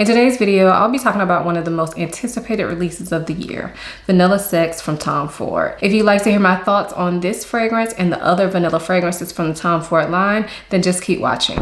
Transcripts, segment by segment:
In today's video, I'll be talking about one of the most anticipated releases of the year, Vanilla Sex from Tom Ford. If you'd like to hear my thoughts on this fragrance and the other vanilla fragrances from the Tom Ford line, then just keep watching.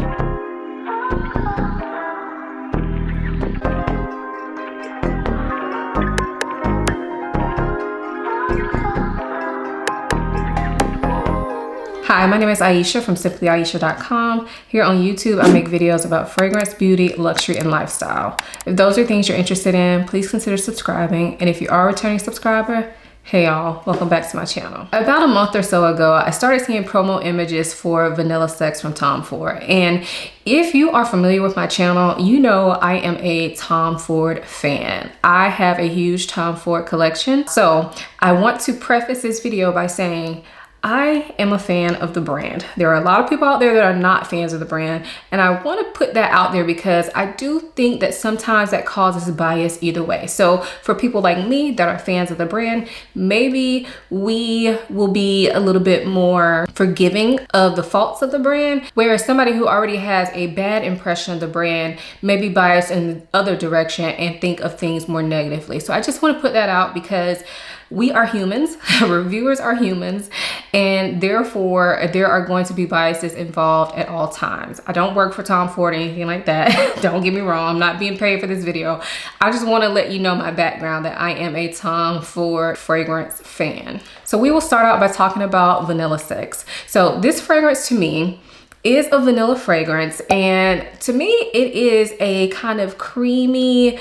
Hi, my name is Ayesha from simplyayesha.com. Here on YouTube, I make videos about fragrance, beauty, luxury, and lifestyle. If those are things you're interested in, please consider subscribing. And if you are a returning subscriber, hey y'all, welcome back to my channel. About a month or so ago, I started seeing promo images for Vanilla Sex from Tom Ford. And if you are familiar with my channel, you know I am a Tom Ford fan. I have a huge Tom Ford collection. So I want to preface this video by saying, I am a fan of the brand. There are a lot of people out there that are not fans of the brand, and I want to put that out there because I do think that sometimes that causes bias either way. So for people like me that are fans of the brand, maybe we will be a little bit more forgiving of the faults of the brand, whereas somebody who already has a bad impression of the brand may be biased in the other direction and think of things more negatively. So I just want to put that out because we are humans, reviewers are humans, and therefore there are going to be biases involved at all times. I don't work for Tom Ford or anything like that. Don't get me wrong, I'm not being paid for this video. I just want to let you know my background, that I am a Tom Ford fragrance fan. So we will start out by talking about Vanilla Sex. So this fragrance to me is a vanilla fragrance, and to me it is a kind of creamy,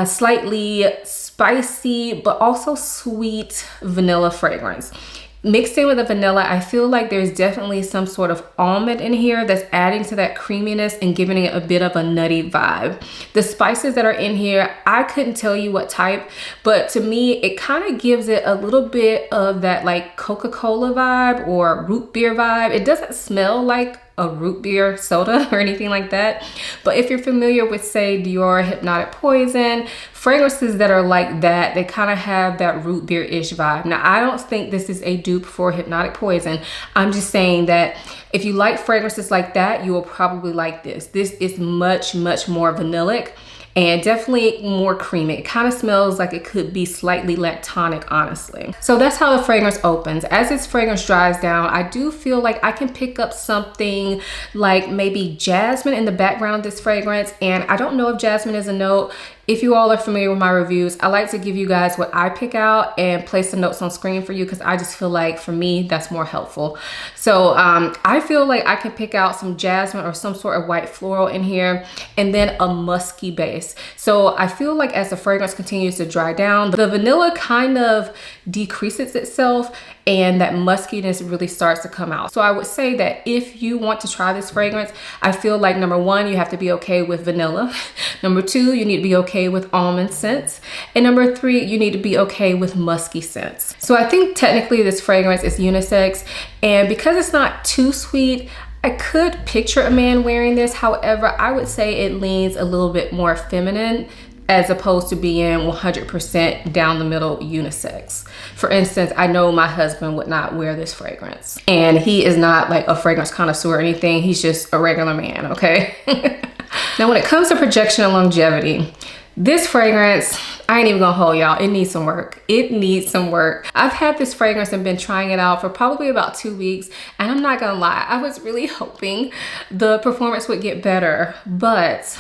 slightly spicy but also sweet vanilla fragrance. Mixed in with the vanilla, I feel like there's definitely some sort of almond in here that's adding to that creaminess and giving it a bit of a nutty vibe. The spices that are in here, I couldn't tell you what type, but to me it kind of gives it a little bit of that like Coca-Cola vibe or root beer vibe. It doesn't smell like a root beer soda or anything like that, but if you're familiar with, say, Dior Hypnotic Poison, fragrances that are like that, they kind of have that root beer-ish vibe. Now, I don't think this is a dupe for Hypnotic Poison. I'm just saying that if you like fragrances like that, you will probably like this. This is much, much more vanillic and definitely more creamy. It kind of smells like it could be slightly lactonic, honestly. So that's how the fragrance opens. As this fragrance dries down, I do feel like I can pick up something like maybe jasmine in the background of this fragrance. And I don't know if jasmine is a note. If you all are familiar with my reviews, I like to give you guys what I pick out and place the notes on screen for you because I just feel like for me, that's more helpful. So I feel like I can pick out some jasmine or some sort of white floral in here and then a musky base. So I feel like as the fragrance continues to dry down, the vanilla kind of decreases itself and that muskiness really starts to come out. So I would say that if you want to try this fragrance, I feel like number one, you have to be okay with vanilla. Number two, you need to be okay with almond scents. And number three, you need to be okay with musky scents. So I think technically this fragrance is unisex, and because it's not too sweet, I could picture a man wearing this. However, I would say it leans a little bit more feminine as opposed to being 100% down the middle unisex. For instance, I know my husband would not wear this fragrance, and he is not like a fragrance connoisseur or anything. He's just a regular man, okay? Now, when it comes to projection and longevity, this fragrance, I ain't even gonna hold y'all, it needs some work. It needs some work. I've had this fragrance and been trying it out for probably about 2 weeks, and I'm not gonna lie, I was really hoping the performance would get better, but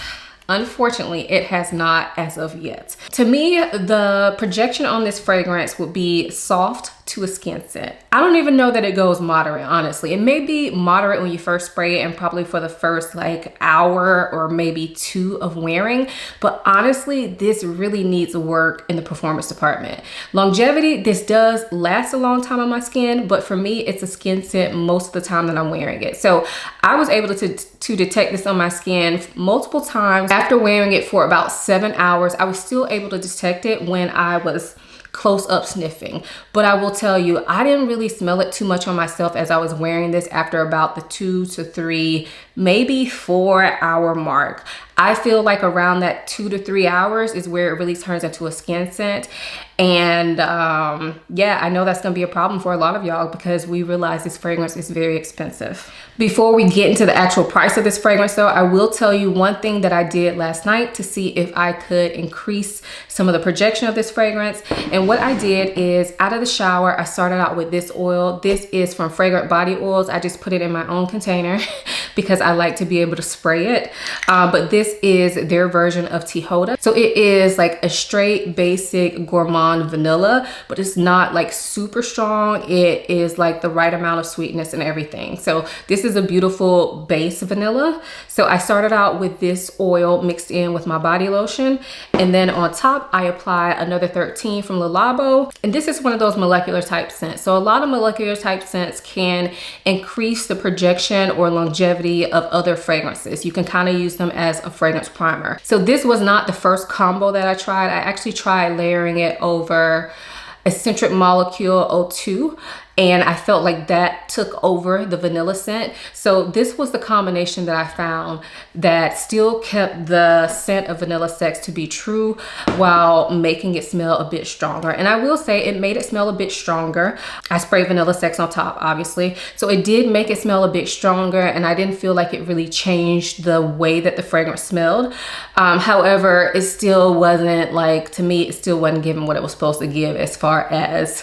unfortunately, it has not as of yet. To me, the projection on this fragrance would be soft to a skin scent. I don't even know that it goes moderate, honestly. It may be moderate when you first spray it and probably for the first like hour or maybe two of wearing, but honestly, this really needs work in the performance department. Longevity, this does last a long time on my skin, but for me, it's a skin scent most of the time that I'm wearing it. So I was able to detect this on my skin multiple times. After wearing it for about 7 hours, I was still able to detect it when I was close up sniffing. But I will tell you, I didn't really smell it too much on myself as I was wearing this after about the 2 to 3, maybe 4 hour mark. I feel like around that 2 to 3 hours is where it really turns into a skin scent. And yeah, I know that's gonna be a problem for a lot of y'all because we realize this fragrance is very expensive. Before we get into the actual price of this fragrance though, I will tell you one thing that I did last night to see if I could increase some of the projection of this fragrance. And what I did is out of the shower, I started out with this oil. This is from Fragrant Body Oils. I just put it in my own container because I like to be able to spray it. But this is their version of Tihoda. So it is like a straight basic gourmand vanilla, but it's not like super strong. It is like the right amount of sweetness and everything. So this is a beautiful base vanilla. So I started out with this oil mixed in with my body lotion, and then on top I apply another 13 from Le Labo, and this is one of those molecular type scents. So a lot of molecular type scents can increase the projection or longevity of other fragrances. You can kind of use them as a fragrance primer. So this was not the first combo that I tried. I actually tried layering it over Eccentric Molecule 02, and I felt like that took over the vanilla scent. So this was the combination that I found that still kept the scent of Vanilla Sex to be true while making it smell a bit stronger. And I will say it made it smell a bit stronger. I sprayed Vanilla Sex on top, obviously. So it did make it smell a bit stronger, and I didn't feel like it really changed the way that the fragrance smelled. However, it still wasn't like, to me, it still wasn't giving what it was supposed to give as far as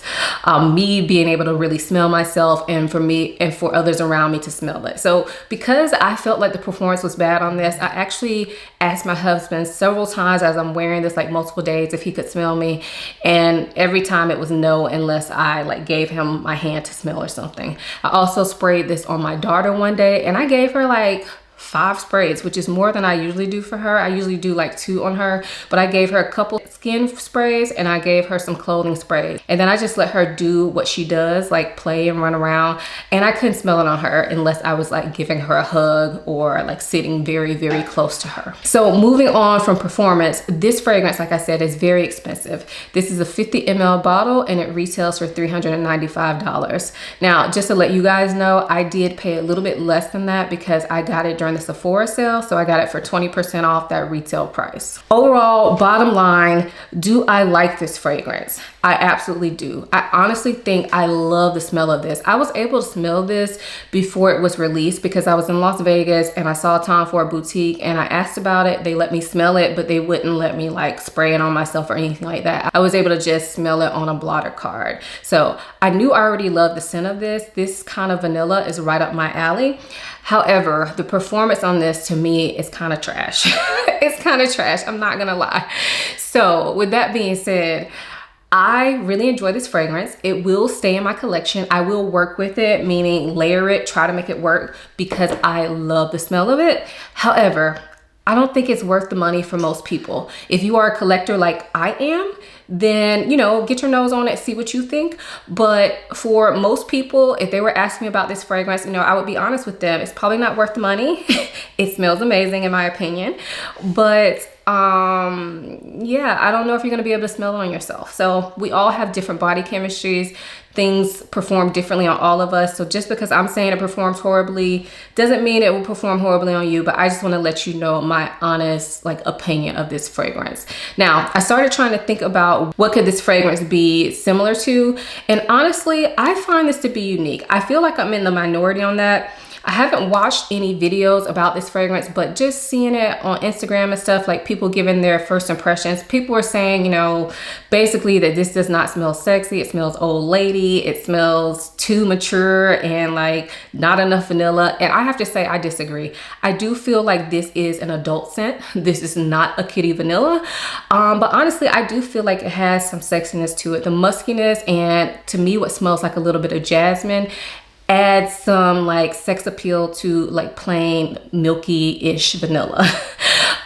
me being able to really smell myself, and for me and for others around me to smell it. So because I felt like the performance was bad on this, I actually asked my husband several times as I'm wearing this, like multiple days, if he could smell me, and every time it was no, unless I like gave him my hand to smell or something. I also sprayed this on my daughter one day, and I gave her like 5 sprays, which is more than I usually do for her. I usually do like 2 on her, but I gave her a couple skin sprays and I gave her some clothing sprays. And then I just let her do what she does, like play and run around. And I couldn't smell it on her unless I was like giving her a hug or like sitting very, very close to her. So moving on from performance, this fragrance, like I said, is very expensive. This is a 50 ml bottle and it retails for $395. Now, just to let you guys know, I did pay a little bit less than that because I got it during the Sephora sale, so I got it for 20% off that retail price. Overall, bottom line, do I like this fragrance? I absolutely do. I honestly think I love the smell of this. I was able to smell this before it was released because I was in Las Vegas and I saw Tom Ford Boutique and I asked about it. They let me smell it, but they wouldn't let me like spray it on myself or anything like that. I was able to just smell it on a blotter card. So I knew I already loved the scent of this. This kind of vanilla is right up my alley. However, the performance on this to me is kind of trash. It's kind of trash, I'm not gonna lie. So with that being said, I really enjoy this fragrance. It will stay in my collection. I will work with it, meaning layer it, try to make it work because I love the smell of it. However, I don't think it's worth the money for most people. If you are a collector like I am, then, you know, get your nose on it, see what you think. But for most people, if they were asking me about this fragrance, you know, I would be honest with them. It's probably not worth the money. It smells amazing in my opinion. But yeah, I don't know if you're gonna be able to smell it on yourself. So we all have different body chemistries. Things perform differently on all of us. So just because I'm saying it performs horribly doesn't mean it will perform horribly on you, but I just wanna let you know my honest like opinion of this fragrance. Now, I started trying to think about what could this fragrance be similar to, and honestly, I find this to be unique. I feel like I'm in the minority on that. I haven't watched any videos about this fragrance, but just seeing it on Instagram and stuff, like people giving their first impressions, people were saying, you know, basically that this does not smell sexy. It smells old lady. It smells too mature and like not enough vanilla. And I have to say, I disagree. I do feel like this is an adult scent. This is not a kitty vanilla. But honestly, I do feel like it has some sexiness to it. The muskiness and to me, what smells like a little bit of jasmine add some like sex appeal to like plain milky-ish vanilla.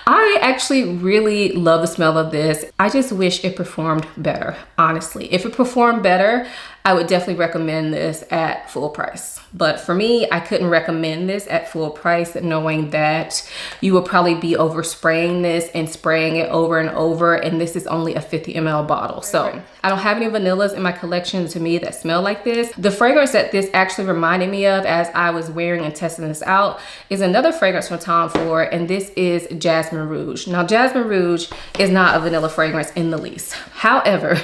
I actually really love the smell of this. I just wish it performed better, honestly. If it performed better, I would definitely recommend this at full price. But for me, I couldn't recommend this at full price, knowing that you will probably be overspraying this and spraying it over and over, and this is only a 50 ml bottle. So I don't have any vanillas in my collection to me that smell like this. The fragrance that this actually reminded me of as I was wearing and testing this out is another fragrance from Tom Ford, and this is Jasmine Rouge. Now, Jasmine Rouge is not a vanilla fragrance in the least. However,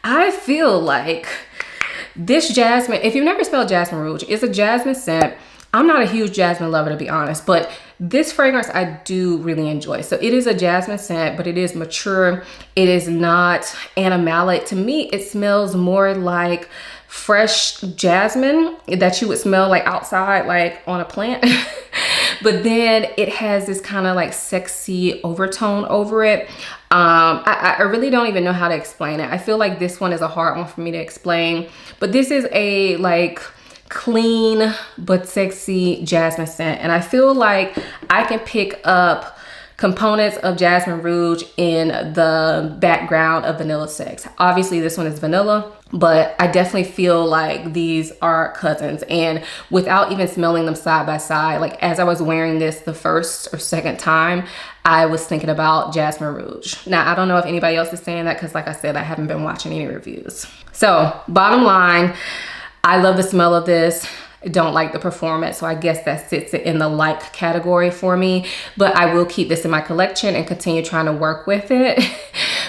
I feel like this jasmine, if you've never smelled Jasmine Rouge, it's a jasmine scent. I'm not a huge jasmine lover, to be honest, but this fragrance I do really enjoy. So it is a jasmine scent, but it is mature. It is not animalic. To me, it smells more like fresh jasmine that you would smell like outside, like on a plant. But then it has this kind of like sexy overtone over it. I really don't even know how to explain it. I feel like this one is a hard one for me to explain, but this is a like clean but sexy jasmine scent, and I feel like I can pick up components of Jasmine Rouge in the background of Vanilla Sex. Obviously this one is vanilla, but I definitely feel like these are cousins, and without even smelling them side by side, like as I was wearing this the first or second time, I was thinking about Jasmine Rouge. Now, I don't know if anybody else is saying that, because like I said, I haven't been watching any reviews. So bottom line, I love the smell of this. I don't like the performance, so I guess that sits in the like category for me, but I will keep this in my collection and continue trying to work with it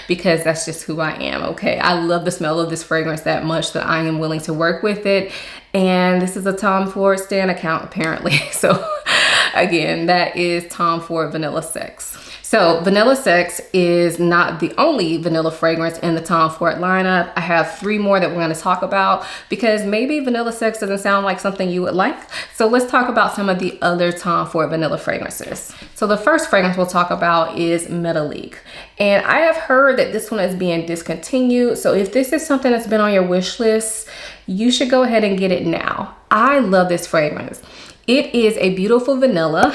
because that's just who I am, okay? I love the smell of this fragrance that much that I am willing to work with it, and this is a Tom Ford stan account apparently. So again, that is Tom Ford Vanilla Sex. So Vanilla Sex is not the only vanilla fragrance in the Tom Ford lineup. I have 3 more that we're going to talk about because maybe Vanilla Sex doesn't sound like something you would like. So let's talk about some of the other Tom Ford vanilla fragrances. So the first fragrance we'll talk about is Metallique. And I have heard that this one is being discontinued. So if this is something that's been on your wish list, you should go ahead and get it now. I love this fragrance. It is a beautiful vanilla,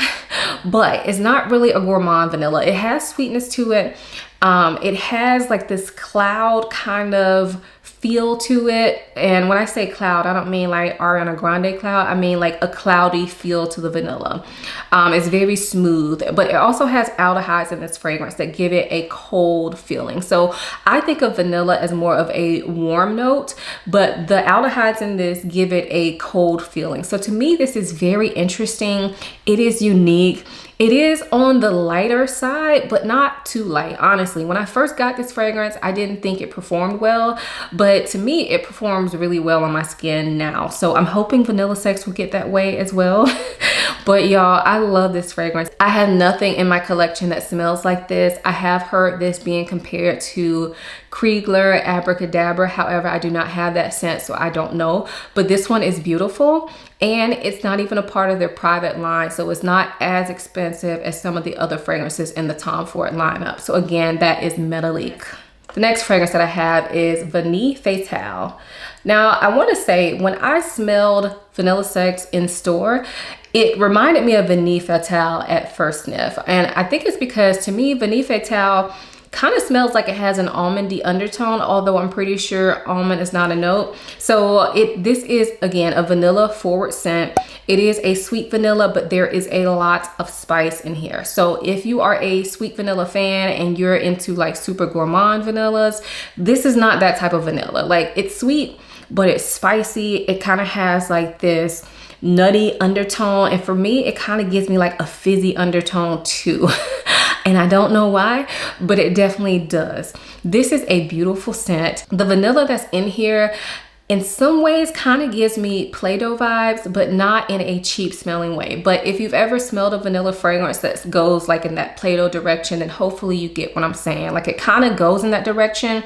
but it's not really a gourmand vanilla. It has sweetness to it. It has like this cloud kind of feel to it. And when I say cloud, I don't mean like Ariana Grande cloud. I mean like a cloudy feel to the vanilla. It's very smooth, but it also has aldehydes in this fragrance that give it a cold feeling. So I think of vanilla as more of a warm note, but the aldehydes in this give it a cold feeling. So to me, this is very interesting. It is unique. It is on the lighter side, but not too light. Honestly, when I first got this fragrance, I didn't think it performed well, but to me, it performs really well on my skin now. So I'm hoping Vanilla Sex will get that way as well. But y'all, I love this fragrance. I have nothing in my collection that smells like this. I have heard this being compared to Kriegler, Abracadabra. However, I do not have that scent, so I don't know. But this one is beautiful, and it's not even a part of their private line, so it's not as expensive as some of the other fragrances in the Tom Ford lineup. So again, that is Metallique. The next fragrance that I have is Vanille Fatale. Now, I want to say when I smelled Vanilla Sex in store, it reminded me of Vanille Fatale at first sniff. And I think it's because to me, Vanille Fatale kind of smells like it has an almondy undertone, although I'm pretty sure almond is not a note. So this is, again, a vanilla forward scent. It is a sweet vanilla, but there is a lot of spice in here. So if you are a sweet vanilla fan and you're into like super gourmand vanillas, this is not that type of vanilla. Like, it's sweet, but it's spicy. It kind of has like this nutty undertone, and for me, it kind of gives me like a fizzy undertone too. And I don't know why, but it definitely does. This is a beautiful scent. The vanilla that's in here in some ways kind of gives me Play-Doh vibes, but not in a cheap smelling way. But if you've ever smelled a vanilla fragrance that goes like in that Play-Doh direction, then hopefully you get what I'm saying. Like, it kind of goes in that direction,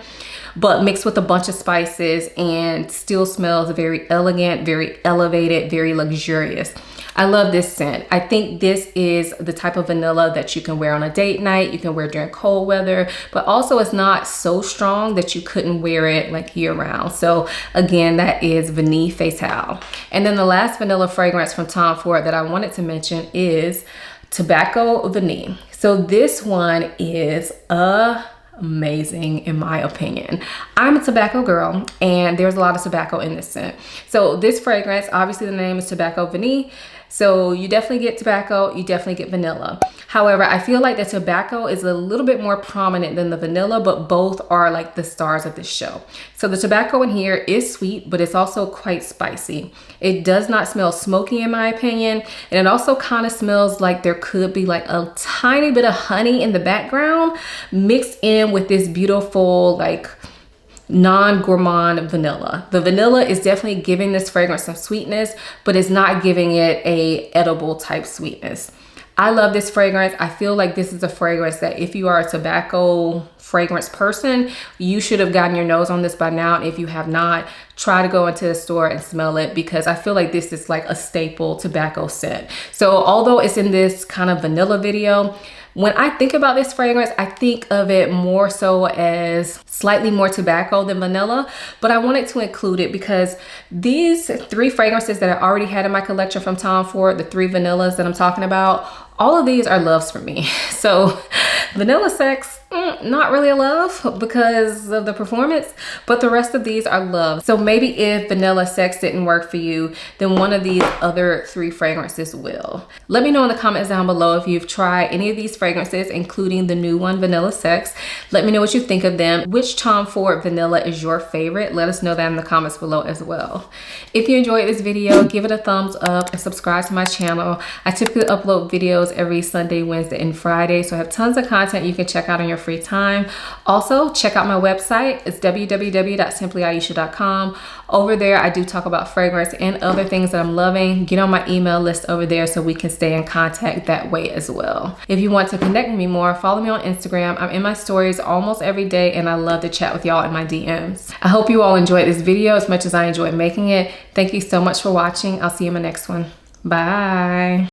but mixed with a bunch of spices and still smells very elegant, very elevated, very luxurious. I love this scent. I think this is the type of vanilla that you can wear on a date night, you can wear during cold weather, but also it's not so strong that you couldn't wear it like year round. So again, that is Vanille Fatale. And then the last vanilla fragrance from Tom Ford that I wanted to mention is Tobacco Vanille. So this one is amazing in my opinion. I'm a tobacco girl, and there's a lot of tobacco in this scent. So this fragrance, obviously the name is Tobacco Vanille. So you definitely get tobacco, you definitely get vanilla. However, I feel like the tobacco is a little bit more prominent than the vanilla, but both are like the stars of this show. So the tobacco in here is sweet, but it's also quite spicy. It does not smell smoky in my opinion. And it also kind of smells like there could be like a tiny bit of honey in the background mixed in with this beautiful like non-gourmand vanilla. The vanilla is definitely giving this fragrance some sweetness, but it's not giving it a edible type sweetness. I love this fragrance. I feel like this is a fragrance that if you are a tobacco fragrance person, you should have gotten your nose on this by now. And if you have not, try to go into the store and smell it, because I feel like this is like a staple tobacco scent. So although it's in this kind of vanilla video, when I think about this fragrance, I think of it more so as slightly more tobacco than vanilla, but I wanted to include it because these 3 fragrances that I already had in my collection from Tom Ford, the 3 vanillas that I'm talking about, all of these are loves for me. So Vanilla Sex, not really a love because of the performance, but the rest of these are love. So maybe if Vanilla Sex didn't work for you, then one of these other 3 fragrances will. Let me know in the comments down below if you've tried any of these fragrances, including the new one, Vanilla Sex. Let me know what you think of them. Which Tom Ford vanilla is your favorite? Let us know that in the comments below as well. If you enjoyed this video, give it a thumbs up and subscribe to my channel. I typically upload videos every Sunday, Wednesday, and Friday, so I have tons of content you can check out on your free time. Also, check out my website. It's www.simplyayesha.com. Over there, I do talk about fragrance and other things that I'm loving. Get on my email list over there so we can stay in contact that way as well. If you want to connect with me more, follow me on Instagram. I'm in my stories almost every day, and I love to chat with y'all in my DMs. I hope you all enjoyed this video as much as I enjoyed making it. Thank you so much for watching. I'll see you in my next one. Bye.